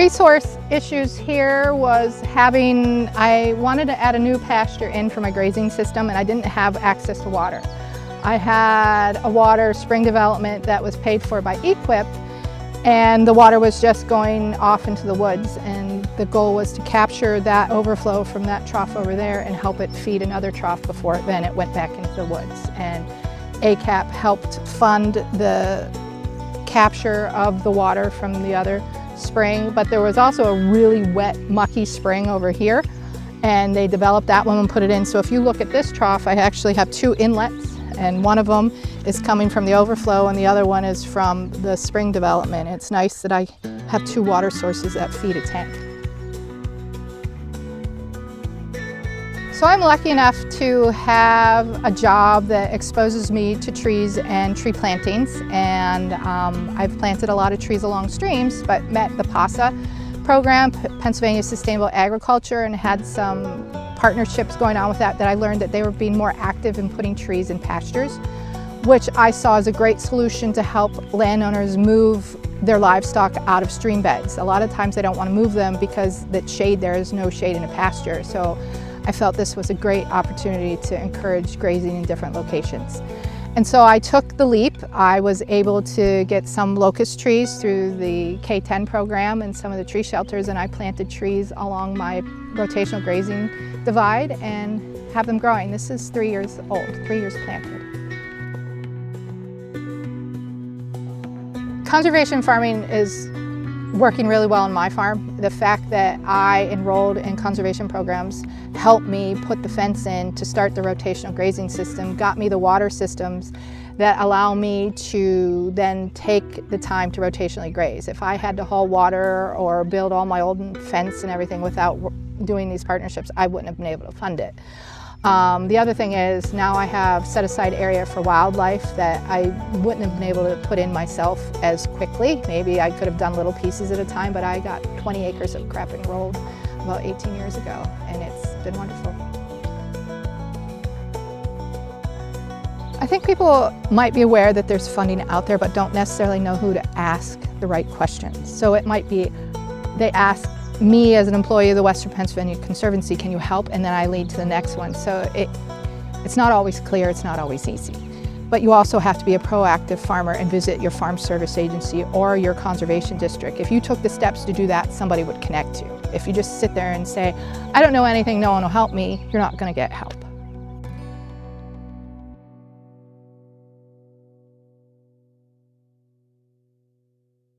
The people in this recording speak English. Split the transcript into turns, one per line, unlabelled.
Resource issues here was I wanted to add a new pasture in for my grazing system, and I didn't have access to water. I had a water spring development that was paid for by EQIP, and the water was just going off into the woods, and the goal was to capture that overflow from that trough over there and help it feed another trough before then it went back into the woods. And ACAP helped fund the capture of the water from the other spring, but there was also a really wet, mucky spring over here, and they developed that one and put it in. So if you look at this trough, I actually have two inlets, and one of them is coming from the overflow and the other one is from the spring development. It's nice that I have two water sources that feed a tank. So I'm lucky enough to have a job that exposes me to trees and tree plantings, and I've planted a lot of trees along streams, but met the PASA program, Pennsylvania Sustainable Agriculture, and had some partnerships going on with that I learned that they were being more active in putting trees in pastures, which I saw as a great solution to help landowners move their livestock out of stream beds. A lot of times they don't want to move them because the shade there is no shade in a pasture. So I felt this was a great opportunity to encourage grazing in different locations. And so I took the leap. I was able to get some locust trees through the K-10 program and some of the tree shelters, and I planted trees along my rotational grazing divide and have them growing. This is 3 years old, 3 years planted. Conservation farming is working really well on my farm. The fact that I enrolled in conservation programs helped me put the fence in to start the rotational grazing system, got me the water systems that allow me to then take the time to rotationally graze. If I had to haul water or build all my old fence and everything without doing these partnerships, I wouldn't have been able to fund it. The other thing is now I have set aside area for wildlife that I wouldn't have been able to put in myself as quickly. Maybe I could have done little pieces at a time, but I got 20 acres of CREP enrolled about 18 years ago, and it's been wonderful. I think people might be aware that there's funding out there, but don't necessarily know who to ask the right questions. So it might be they ask me as an employee of the Western Pennsylvania Conservancy, can you help? And then I lead to the next one. So it's not always clear, it's not always easy. But you also have to be a proactive farmer and visit your farm service agency or your conservation district. If you took the steps to do that, somebody would connect you. If you just sit there and say, I don't know anything, no one will help me, you're not going to get help.